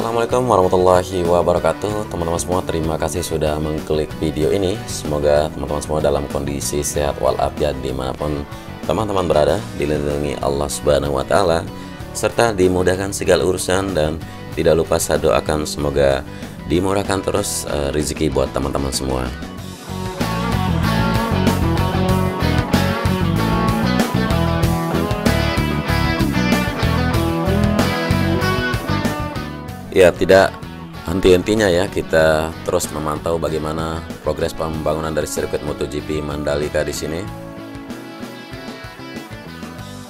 Assalamualaikum warahmatullahi wabarakatuh. Teman-teman semua, terima kasih sudah mengklik video ini. Semoga teman-teman semua dalam kondisi sehat walafiat dimanapun teman-teman berada, dilindungi Allah Subhanahu wa Ta'ala, serta dimudahkan segala urusan. Dan tidak lupa saya doakan semoga dimurahkan terus rezeki buat teman-teman semua. Ya, tidak henti-hentinya ya kita terus memantau bagaimana progres pembangunan dari sirkuit MotoGP Mandalika di sini.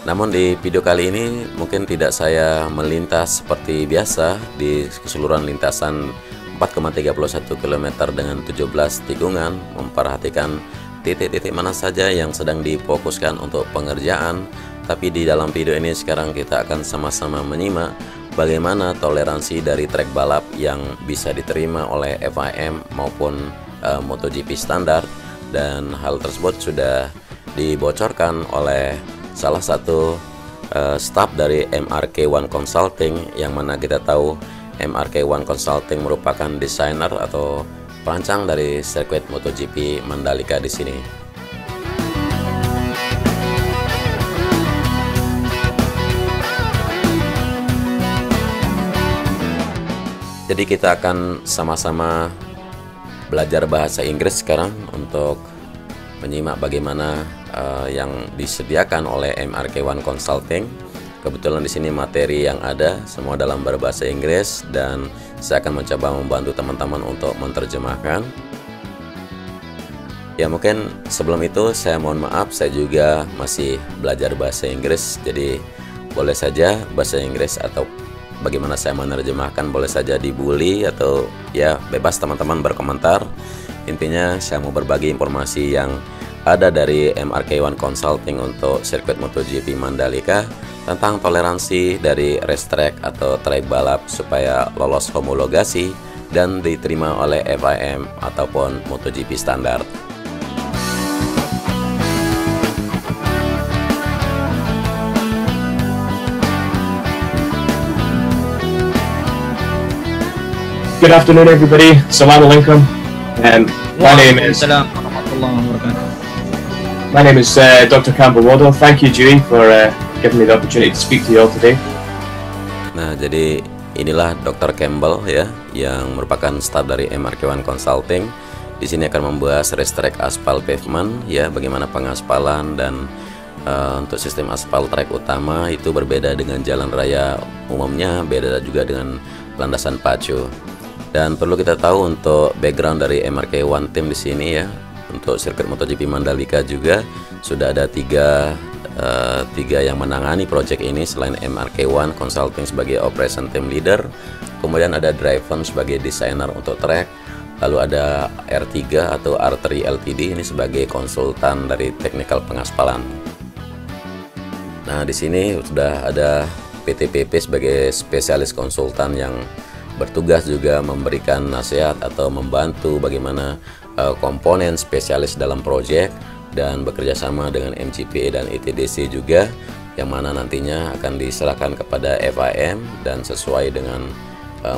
Namun di video kali ini mungkin tidak saya melintas seperti biasa di keseluruhan lintasan 4,31 km dengan 17 tikungan, memperhatikan titik-titik mana saja yang sedang difokuskan untuk pengerjaan. Tapi di dalam video ini sekarang kita akan sama-sama menyimak bagaimana toleransi dari trek balap yang bisa diterima oleh FIM maupun MotoGP standar. Dan hal tersebut sudah dibocorkan oleh salah satu staff dari MRK One Consulting, yang mana kita tahu MRK One Consulting merupakan desainer atau perancang dari sirkuit MotoGP Mandalika di sini. Jadi kita akan sama-sama belajar bahasa Inggris sekarang untuk menyimak bagaimana yang disediakan oleh MRK One Consulting. Kebetulan di sini materi yang ada semua dalam berbahasa Inggris, dan saya akan mencoba membantu teman-teman untuk menerjemahkan. Ya, mungkin sebelum itu saya mohon maaf, saya juga masih belajar bahasa Inggris, jadi boleh saja bahasa Inggris atau bagaimana saya menerjemahkan boleh saja dibully atau ya bebas teman-teman berkomentar. Intinya saya mau berbagi informasi yang ada dari MRK One Consulting untuk sirkuit MotoGP Mandalika tentang toleransi dari racetrack atau trek balap supaya lolos homologasi dan diterima oleh FIM ataupun MotoGP standar. Good afternoon, everybody. Assalamualaikum. And my name is Dr. Campbell Waddle. Thank you, Dewey, for giving me the opportunity to speak to you all today. Nah, jadi inilah Dr. Campbell ya, yang merupakan staf dari MRK One Consulting. Di sini akan membahas racetrack aspal pavement ya, bagaimana pengaspalan dan untuk sistem aspal trek utama itu berbeda dengan jalan raya umumnya, beda juga dengan landasan pacu. Dan perlu kita tahu untuk background dari MRK One Team di sini ya, untuk sirkuit MotoGP Mandalika juga sudah ada tiga yang menangani project ini selain MRK One Consulting sebagai operation team leader. Kemudian ada Driven sebagai desainer untuk track. Lalu ada R3 atau R3 Ltd ini sebagai konsultan dari teknikal pengaspalan. Nah, di sini sudah ada PTPP sebagai spesialis konsultan yang bertugas juga memberikan nasihat atau membantu bagaimana komponen spesialis dalam proyek, dan bekerja sama dengan MGPA dan ITDC juga, yang mana nantinya akan diserahkan kepada FIM dan sesuai dengan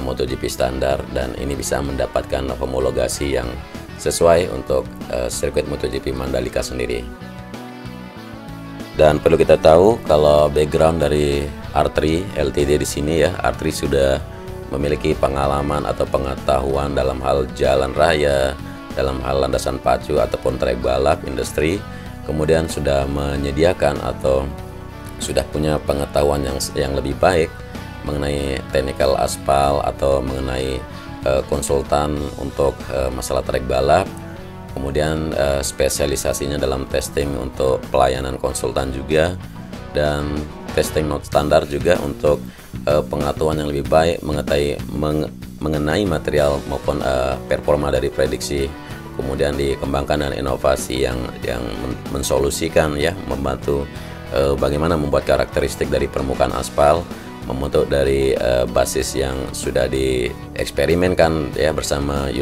MotoGP standar, dan ini bisa mendapatkan homologasi yang sesuai untuk sirkuit MotoGP Mandalika sendiri. Dan perlu kita tahu kalau background dari R3 Ltd di sini ya, R3 sudah memiliki pengalaman atau pengetahuan dalam hal jalan raya, dalam hal landasan pacu ataupun trek balap industri. Kemudian sudah menyediakan atau sudah punya pengetahuan yang lebih baik mengenai technical aspal atau mengenai konsultan untuk masalah trek balap. Kemudian spesialisasinya dalam testing untuk pelayanan konsultan juga, dan testing note standar juga untuk pengetahuan yang lebih baik mengenai material maupun performa dari prediksi. Kemudian dikembangkan dengan inovasi yang mensolusikan ya, membantu bagaimana membuat karakteristik dari permukaan aspal membentuk dari basis yang sudah dieksperimenkan ya bersama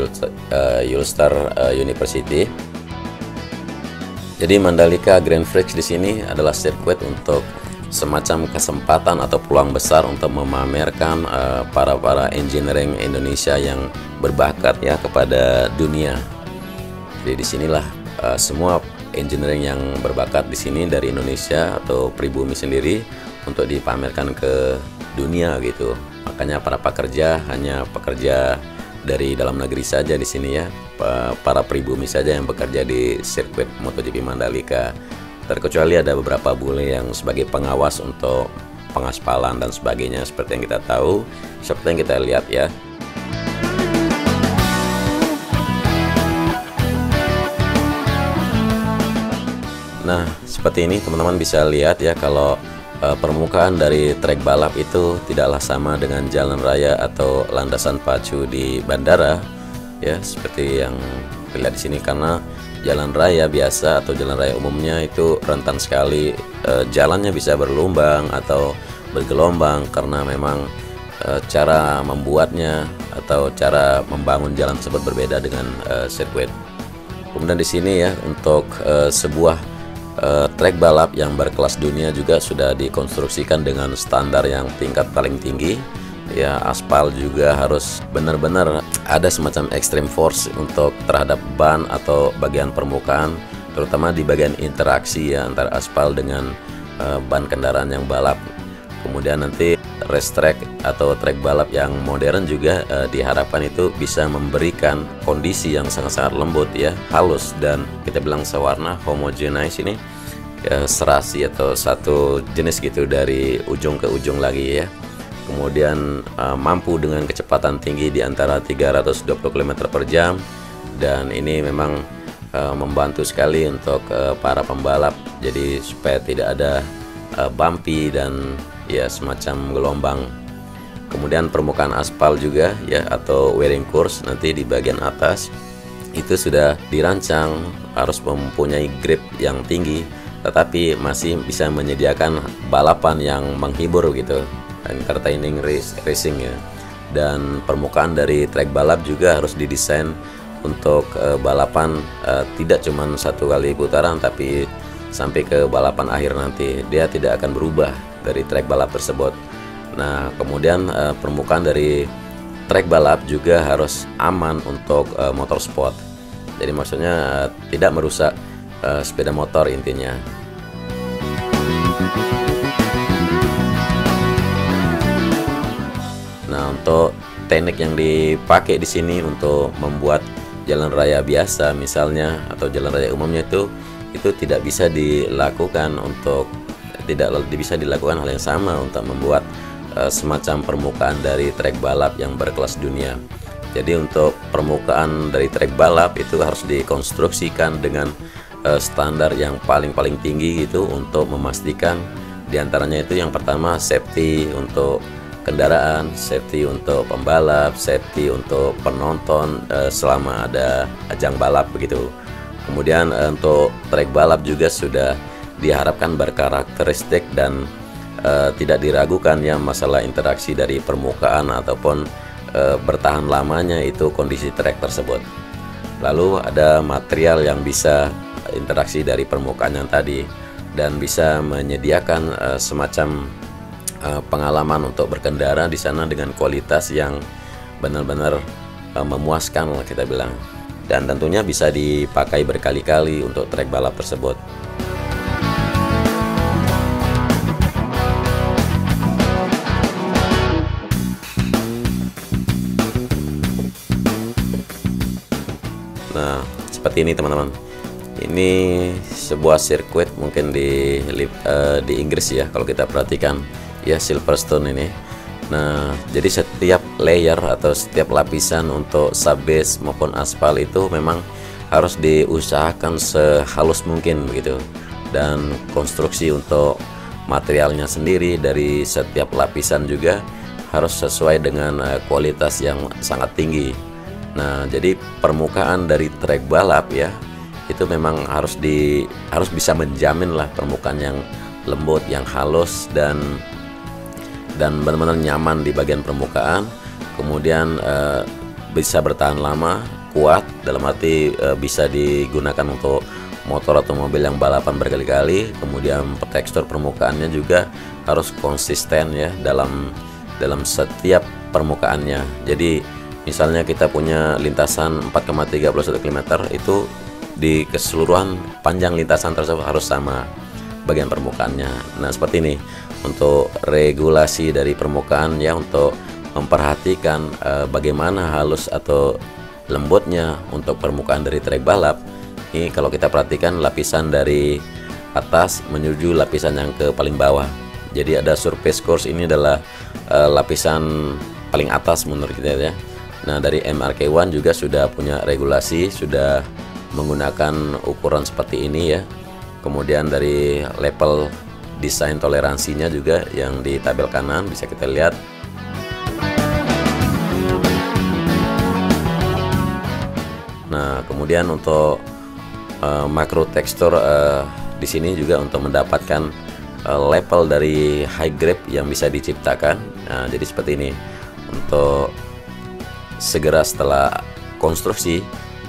Ulster University. Jadi Mandalika Grand Prix di sini adalah sirkuit untuk semacam kesempatan atau peluang besar untuk memamerkan para engineering Indonesia yang berbakat ya kepada dunia. Jadi disinilah semua engineering yang berbakat di sini dari Indonesia atau pribumi sendiri untuk dipamerkan ke dunia gitu. Makanya para pekerja hanya pekerja dari dalam negeri saja di sini ya, para pribumi saja yang bekerja di sirkuit MotoGP Mandalika. Terkecuali ada beberapa bule yang sebagai pengawas untuk pengaspalan dan sebagainya, seperti yang kita tahu, seperti yang kita lihat ya. Nah, seperti ini teman-teman bisa lihat ya, kalau permukaan dari trek balap itu tidaklah sama dengan jalan raya atau landasan pacu di bandara ya, seperti yang dilihat di sini. Karena jalan raya biasa atau jalan raya umumnya itu rentan sekali, jalannya bisa berlumbang atau bergelombang karena memang cara membuatnya atau cara membangun jalan tersebut berbeda dengan sirkuit. Kemudian di sini ya, untuk sebuah trek balap yang berkelas dunia juga sudah dikonstruksikan dengan standar yang tingkat paling tinggi ya. Aspal juga harus benar-benar ada semacam extreme force untuk terhadap ban atau bagian permukaan, terutama di bagian interaksi ya antara aspal dengan ban kendaraan yang balap. Kemudian nanti racetrack atau trek balap yang modern juga diharapkan itu bisa memberikan kondisi yang sangat-sangat lembut ya, halus, dan kita bilang sewarna, homogenized ini ya, serasi atau satu jenis gitu dari ujung ke ujung lagi ya. Kemudian mampu dengan kecepatan tinggi di antara 320 km per jam, dan ini memang membantu sekali untuk para pembalap, jadi supaya tidak ada bumpy dan ya semacam gelombang. Kemudian permukaan aspal juga ya, atau wearing course nanti di bagian atas itu sudah dirancang harus mempunyai grip yang tinggi, tetapi masih bisa menyediakan balapan yang menghibur gitu, entertaining racing ya. Dan permukaan dari trek balap juga harus didesain untuk balapan tidak cuma satu kali putaran, tapi sampai ke balapan akhir nanti dia tidak akan berubah dari trek balap tersebut. Nah, kemudian permukaan dari trek balap juga harus aman untuk motorsport. Jadi maksudnya tidak merusak sepeda motor intinya. Nah, untuk teknik yang dipakai di sini untuk membuat jalan raya biasa misalnya atau jalan raya umumnya itu tidak bisa dilakukan hal yang sama untuk membuat semacam permukaan dari trek balap yang berkelas dunia. Jadi untuk permukaan dari trek balap itu harus dikonstruksikan dengan standar yang paling tinggi gitu, untuk memastikan diantaranya itu yang pertama safety untuk kendaraan, safety untuk pembalap, safety untuk penonton selama ada ajang balap begitu. Kemudian untuk trek balap juga sudah diharapkan berkarakteristik dan tidak diragukan ya masalah interaksi dari permukaan ataupun bertahan lamanya itu kondisi trek tersebut. Lalu ada material yang bisa interaksi dari permukaan yang tadi dan bisa menyediakan semacam pengalaman untuk berkendara di sana dengan kualitas yang benar-benar memuaskan lah kita bilang, dan tentunya bisa dipakai berkali-kali untuk trek balap tersebut. Nah, seperti ini teman-teman. Ini sebuah sirkuit mungkin di Inggris ya, kalau kita perhatikan ya, Silverstone ini. Nah, jadi setiap layer atau setiap lapisan untuk subbase maupun aspal itu memang harus diusahakan sehalus mungkin begitu. Dan konstruksi untuk materialnya sendiri dari setiap lapisan juga harus sesuai dengan kualitas yang sangat tinggi. Nah, jadi permukaan dari trek balap ya itu memang harus bisa menjamin lah permukaan yang lembut, yang halus, dan benar-benar nyaman di bagian permukaan. Kemudian bisa bertahan lama, kuat dalam arti bisa digunakan untuk motor atau mobil yang balapan berkali-kali. Kemudian tekstur permukaannya juga harus konsisten ya dalam setiap permukaannya. Jadi misalnya kita punya lintasan 4,31 km, itu di keseluruhan panjang lintasan tersebut harus sama bagian permukaannya. Nah seperti ini untuk regulasi dari permukaan ya, untuk memperhatikan bagaimana halus atau lembutnya untuk permukaan dari trek balap. Ini kalau kita perhatikan lapisan dari atas menuju lapisan yang ke paling bawah. Jadi ada surface course, ini adalah lapisan paling atas menurut kita ya. Nah dari MRK1 juga sudah punya regulasi, sudah menggunakan ukuran seperti ini ya. Kemudian dari level desain toleransinya juga yang di tabel kanan bisa kita lihat. Nah kemudian untuk makro tekstur di sini juga untuk mendapatkan level dari high grip yang bisa diciptakan. Nah jadi seperti ini. Untuk segera setelah konstruksi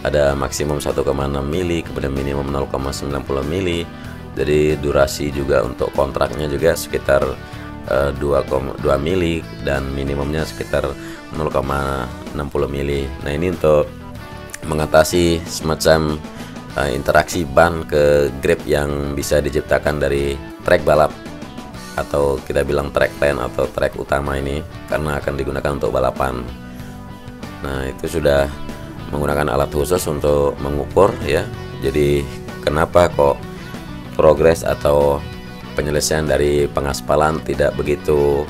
ada maksimum 1,6 mili, kemudian minimum 0,90 mili. Jadi durasi juga untuk kontraknya juga sekitar 2 mili dan minimumnya sekitar 0,60 mili. Nah ini untuk mengatasi semacam interaksi ban ke grip yang bisa diciptakan dari trek balap, atau kita bilang trek lane atau trek utama ini, karena akan digunakan untuk balapan. Nah itu sudah menggunakan alat khusus untuk mengukur ya. Jadi kenapa kok progres atau penyelesaian dari pengaspalan tidak begitu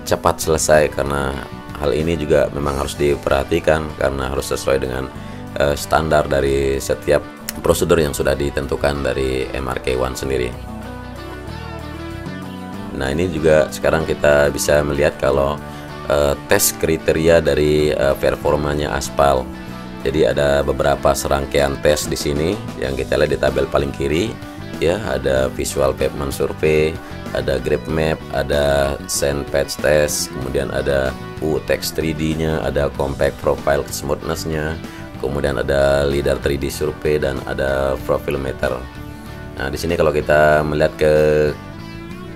cepat selesai, karena hal ini juga memang harus diperhatikan karena harus sesuai dengan standar dari setiap prosedur yang sudah ditentukan dari MRK1 sendiri. Nah ini juga sekarang kita bisa melihat kalau tes kriteria dari performanya aspal. Jadi ada beberapa serangkaian tes di sini yang kita lihat di tabel paling kiri ya. Ada visual pavement survey, ada grip map, ada sand patch test, kemudian ada UTEX 3D-nya, ada compact profile smoothness-nya, kemudian ada lidar 3D survey, dan ada profilometer. Nah di sini kalau kita melihat ke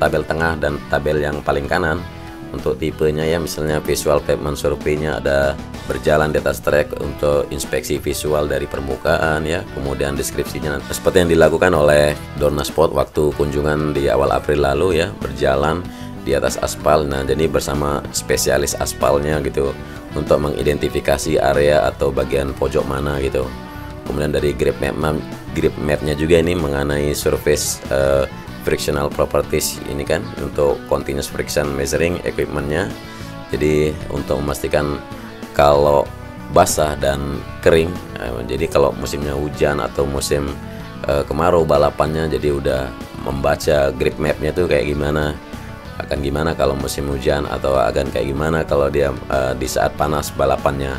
tabel tengah dan tabel yang paling kanan, untuk tipenya ya, misalnya visual pavement survey-nya ada berjalan di atas trek untuk inspeksi visual dari permukaan ya. Kemudian deskripsinya seperti yang dilakukan oleh Dorna Sport waktu kunjungan di awal April lalu ya, berjalan di atas aspal. Nah jadi bersama spesialis aspalnya gitu untuk mengidentifikasi area atau bagian pojok mana gitu. Kemudian dari grip map-nya juga ini mengenai surface frictional properties ini kan, untuk continuous friction measuring equipmentnya. Jadi untuk memastikan kalau basah dan kering, jadi kalau musimnya hujan atau musim kemarau balapannya, jadi udah membaca grip mapnya tuh kayak gimana, akan gimana kalau musim hujan, atau akan kayak gimana kalau dia di saat panas balapannya.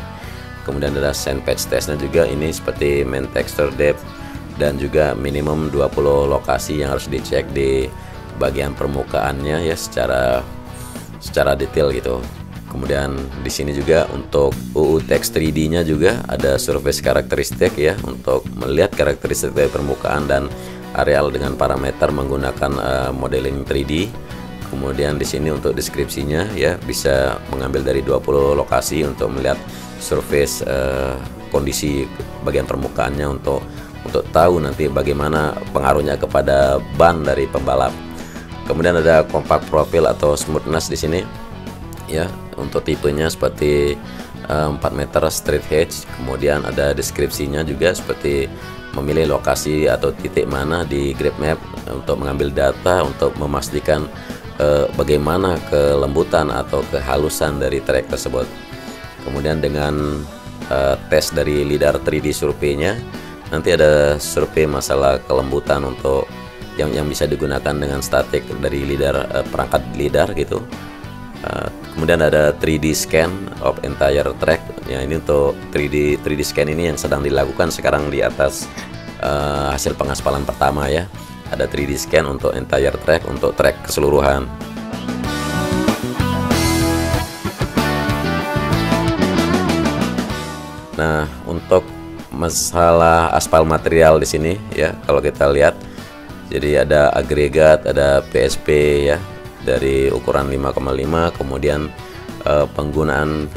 Kemudian ada sand patch testnya juga, ini seperti main texture depth dan juga minimum 20 lokasi yang harus dicek di bagian permukaannya ya secara detail gitu. Kemudian di sini juga untuk UTEX 3D-nya juga ada surface karakteristik ya, untuk melihat karakteristik dari permukaan dan areal dengan parameter menggunakan modeling 3D. Kemudian di sini untuk deskripsinya ya, bisa mengambil dari 20 lokasi untuk melihat surface kondisi bagian permukaannya untuk tahu nanti bagaimana pengaruhnya kepada ban dari pembalap. Kemudian ada compact profile atau smoothness di sini ya, untuk tipenya seperti 4 meter straight edge. Kemudian ada deskripsinya juga seperti memilih lokasi atau titik mana di grip map untuk mengambil data untuk memastikan bagaimana kelembutan atau kehalusan dari trek tersebut. Kemudian dengan tes dari lidar 3D survey-nya, nanti ada survei masalah kelembutan untuk yang bisa digunakan dengan statik dari lidar, perangkat lidar gitu. Kemudian ada 3D scan of entire track ya, ini untuk 3D scan ini yang sedang dilakukan sekarang di atas hasil pengaspalan pertama ya. Ada 3D scan untuk entire track, untuk track keseluruhan. Nah untuk masalah aspal material di sini ya, kalau kita lihat, jadi ada agregat, ada PSP ya dari ukuran 5,5, kemudian penggunaan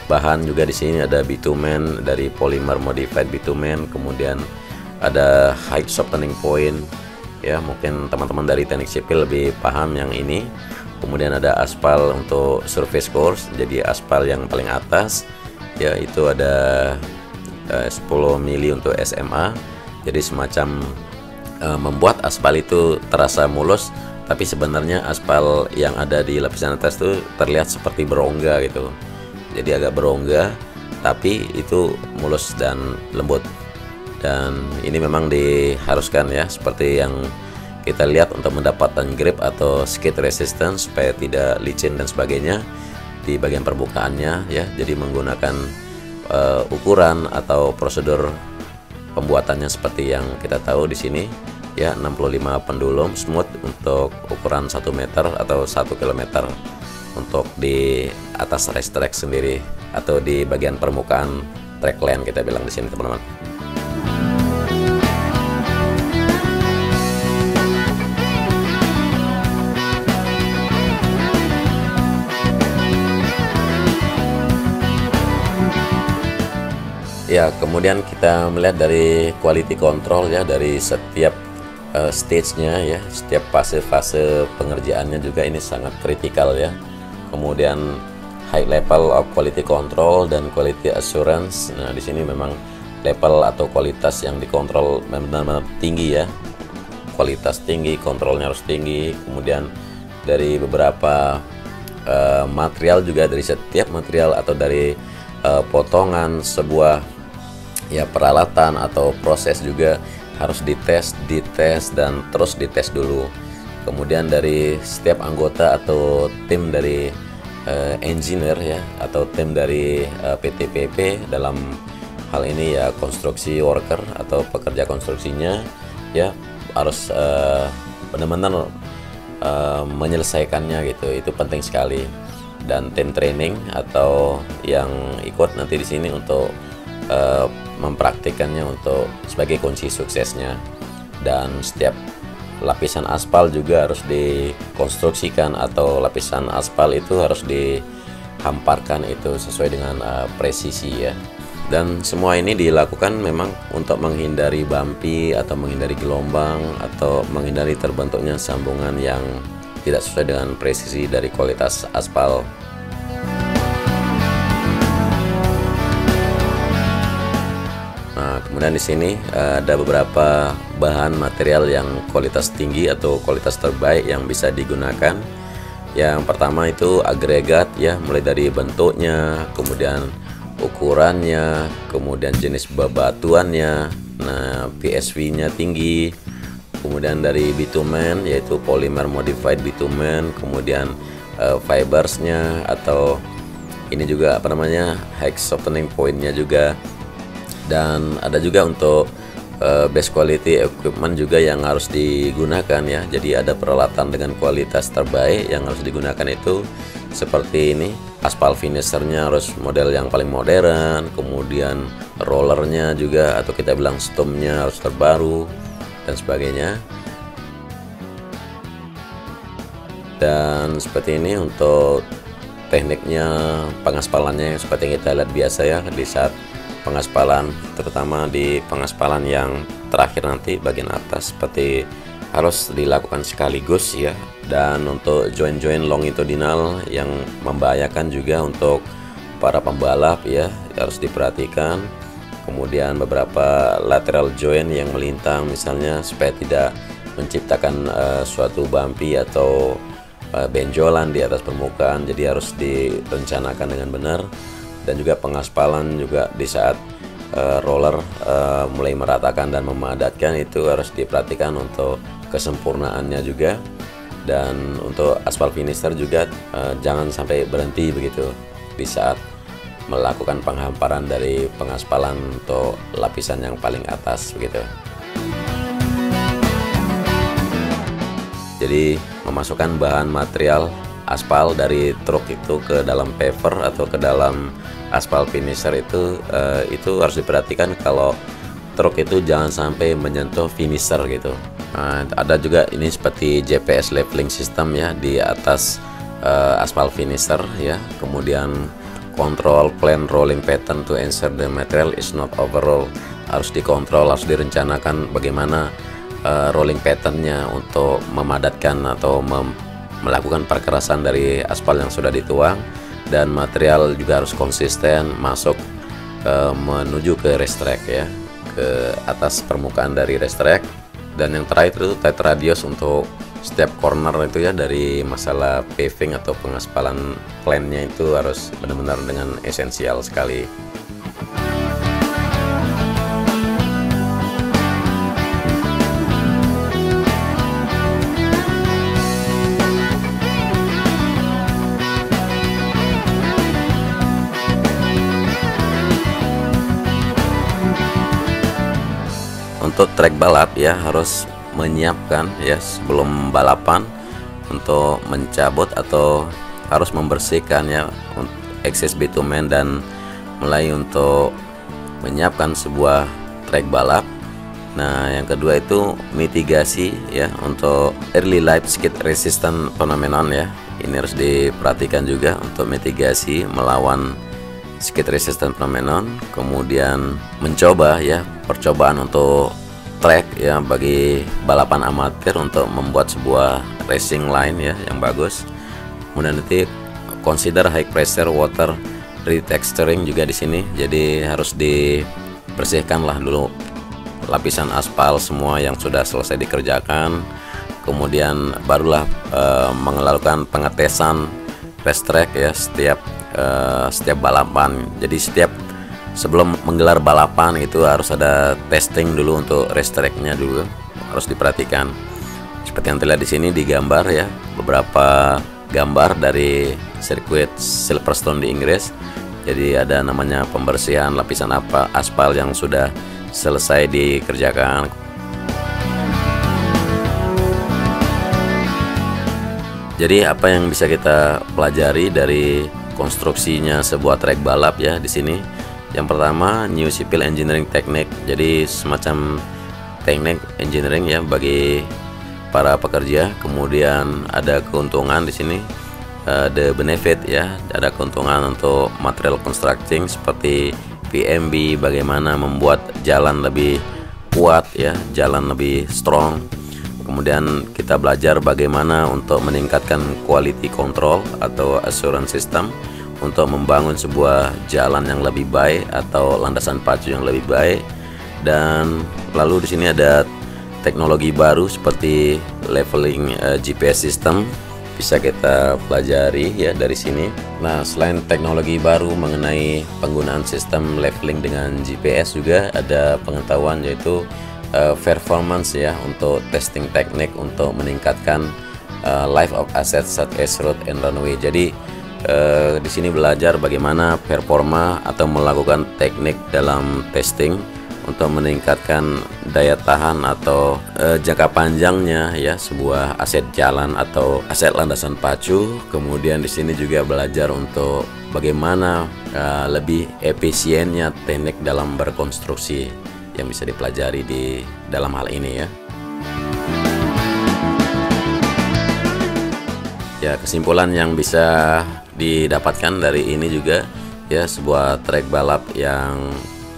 bahan juga di sini ada bitumen dari polymer modified bitumen, kemudian ada height softening point ya, mungkin teman-teman dari teknik sipil lebih paham yang ini. Kemudian ada aspal untuk surface course, jadi aspal yang paling atas ya, itu ada 10 mili untuk SMA, jadi semacam membuat aspal itu terasa mulus, tapi sebenarnya aspal yang ada di lapisan atas itu terlihat seperti berongga gitu, jadi agak berongga tapi itu mulus dan lembut. Dan ini memang diharuskan ya, seperti yang kita lihat untuk mendapatkan grip atau skid resistance supaya tidak licin dan sebagainya di bagian permukaannya ya. Jadi menggunakan ukuran atau prosedur pembuatannya seperti yang kita tahu di sini ya, 65 pendulum smooth untuk ukuran 1 meter atau 1 kilometer untuk di atas racetrack sendiri atau di bagian permukaan track lane kita bilang di sini teman-teman. Ya, kemudian kita melihat dari quality control ya, dari setiap stage-nya ya, setiap fase-fase pengerjaannya juga ini sangat kritikal ya. Kemudian high level of quality control dan quality assurance. Nah, di sini memang level atau kualitas yang dikontrol benar-benar tinggi ya. Kualitas tinggi, kontrolnya harus tinggi. Kemudian dari beberapa material juga, dari setiap material atau dari potongan sebuah ya peralatan atau proses juga harus dites dan terus dites dulu. Kemudian dari setiap anggota atau tim dari engineer ya, atau tim dari PTPP dalam hal ini ya, konstruksi worker atau pekerja konstruksinya ya, harus benar-benar menyelesaikannya gitu. Itu penting sekali. Dan tim training atau yang ikut nanti di sini untuk mempraktikkannya untuk sebagai kunci suksesnya. Dan setiap lapisan aspal juga harus dikonstruksikan atau lapisan aspal itu harus dihamparkan itu sesuai dengan presisi ya. Dan semua ini dilakukan memang untuk menghindari bumpy atau menghindari gelombang atau menghindari terbentuknya sambungan yang tidak sesuai dengan presisi dari kualitas aspal. Nah, kemudian di sini ada beberapa bahan material yang kualitas tinggi atau kualitas terbaik yang bisa digunakan. Yang pertama itu agregat ya, mulai dari bentuknya, kemudian ukurannya, kemudian jenis bebatuannya, nah PSV-nya tinggi, kemudian dari bitumen yaitu polymer modified bitumen, kemudian fibersnya atau ini juga apa namanya, height softening point-nya juga. Dan ada juga untuk best quality equipment juga yang harus digunakan ya. Jadi ada peralatan dengan kualitas terbaik yang harus digunakan itu seperti ini. Aspal finishernya harus model yang paling modern, kemudian rollernya juga atau kita bilang stump-nya harus terbaru dan sebagainya. Dan seperti ini untuk tekniknya pengaspalannya seperti yang kita lihat biasa ya di saat pengaspalan, terutama di pengaspalan yang terakhir nanti bagian atas seperti harus dilakukan sekaligus ya. Dan untuk join-join longitudinal yang membahayakan juga untuk para pembalap ya, harus diperhatikan. Kemudian beberapa lateral joint yang melintang misalnya supaya tidak menciptakan suatu bumpy atau benjolan di atas permukaan, jadi harus direncanakan dengan benar. Dan juga pengaspalan juga di saat roller mulai meratakan dan memadatkan itu harus diperhatikan untuk kesempurnaannya juga. Dan untuk aspal finisher juga jangan sampai berhenti begitu di saat melakukan penghamparan dari pengaspalan untuk lapisan yang paling atas begitu. Jadi memasukkan bahan material aspal dari truk itu ke dalam paver atau ke dalam aspal finisher itu harus diperhatikan kalau truk itu jangan sampai menyentuh finisher gitu. Nah, ada juga ini seperti GPS leveling system ya di atas aspal finisher ya. Kemudian control plan rolling pattern to ensure the material is not overall. Harus dikontrol, harus direncanakan bagaimana rolling patternnya untuk memadatkan atau melakukan perkerasan dari aspal yang sudah dituang, dan material juga harus konsisten masuk menuju ke racetrack ya, ke atas permukaan dari racetrack. Dan yang terakhir itu tight radius untuk setiap corner itu ya, dari masalah paving atau pengaspalan plannya itu harus benar-benar dengan esensial sekali. Untuk trek balap ya harus menyiapkan ya sebelum balapan untuk mencabut atau harus membersihkan ya ekses bitumen, dan mulai untuk menyiapkan sebuah trek balap. Nah, yang kedua itu mitigasi ya untuk early life skid resistant phenomenon ya. Ini harus diperhatikan juga untuk mitigasi melawan skid resistant phenomenon. Kemudian mencoba ya, percobaan untuk track ya bagi balapan amatir untuk membuat sebuah racing line ya yang bagus. Kemudian nanti consider high pressure water retexturing juga di sini. Jadi harus dibersihkan lah dulu lapisan aspal semua yang sudah selesai dikerjakan. Kemudian barulah melakukan pengetesan racetrack ya setiap balapan. Jadi sebelum menggelar balapan itu harus ada testing dulu untuk racetracknya dulu, harus diperhatikan. Seperti yang terlihat di sini di gambar ya, beberapa gambar dari sirkuit Silverstone di Inggris. Jadi ada namanya pembersihan lapisan aspal yang sudah selesai dikerjakan. Jadi apa yang bisa kita pelajari dari konstruksinya sebuah trek balap ya di sini? Yang pertama, new civil engineering technique. Jadi semacam teknik engineering ya bagi para pekerja. Kemudian ada keuntungan di sini, the benefit ya, ada keuntungan untuk material constructing seperti PMB, bagaimana membuat jalan lebih kuat ya, jalan lebih strong. Kemudian kita belajar bagaimana untuk meningkatkan quality control atau assurance system untuk membangun sebuah jalan yang lebih baik atau landasan pacu yang lebih baik. Dan lalu di sini ada teknologi baru seperti leveling GPS system, bisa kita pelajari ya dari sini. Nah, selain teknologi baru mengenai penggunaan sistem leveling dengan GPS, juga ada pengetahuan yaitu performance ya untuk testing teknik untuk meningkatkan life of assets such as road and runway. Jadi di sini belajar bagaimana performa atau melakukan teknik dalam testing untuk meningkatkan daya tahan atau jangka panjangnya ya sebuah aset jalan atau aset landasan pacu. Kemudian di sini juga belajar untuk bagaimana lebih efisiennya teknik dalam berkonstruksi yang bisa dipelajari di dalam hal ini ya. Ya, kesimpulan yang bisa didapatkan dari ini juga ya, sebuah trek balap yang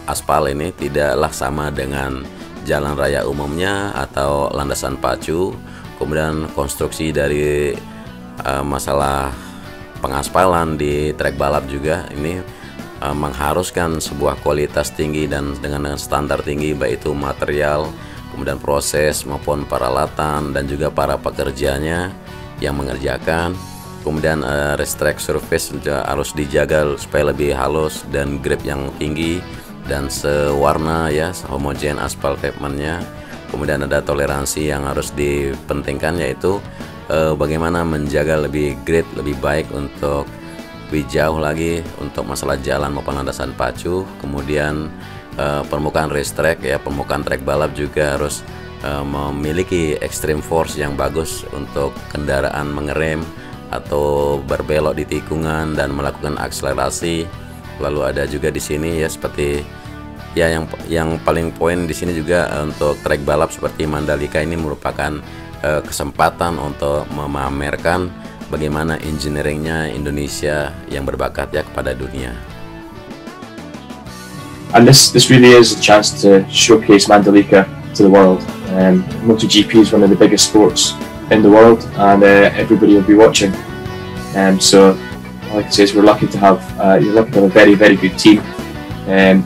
aspal ini tidaklah sama dengan jalan raya umumnya atau landasan pacu. Kemudian konstruksi dari masalah pengaspalan di trek balap juga ini mengharuskan sebuah kualitas tinggi dan dengan standar tinggi, baik itu material, kemudian proses maupun peralatan, dan juga para pekerjanya yang mengerjakan. Kemudian racetrack surface juga harus dijaga supaya lebih halus dan grip yang tinggi dan sewarna ya, homogen aspal pavementnya. Kemudian ada toleransi yang harus dipentingkan, yaitu bagaimana menjaga lebih grip lebih baik untuk lebih jauh lagi untuk masalah jalan maupun landasan pacu. Kemudian permukaan racetrack ya, permukaan trek balap juga harus memiliki extreme force yang bagus untuk kendaraan mengerem atau berbelok di tikungan dan melakukan akselerasi. Lalu ada juga di sini ya seperti ya yang paling poin di sini juga untuk trek balap seperti Mandalika ini merupakan kesempatan untuk memamerkan bagaimana engineeringnya Indonesia yang berbakat ya kepada dunia. And this really is a chance to showcase Mandalika to the world. MotoGP is one of the biggest sports in the world, and everybody will be watching. So, like I say, we're lucky to have you're lucky to have a very good team.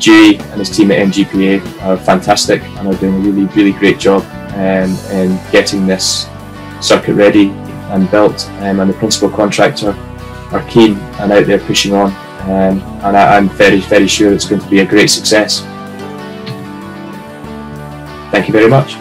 Dewey and his team at MGPA are fantastic and are doing a really great job in getting this circuit ready and built. And the principal contractor are keen and out there pushing on. And I'm very sure it's going to be a great success. Thank you very much.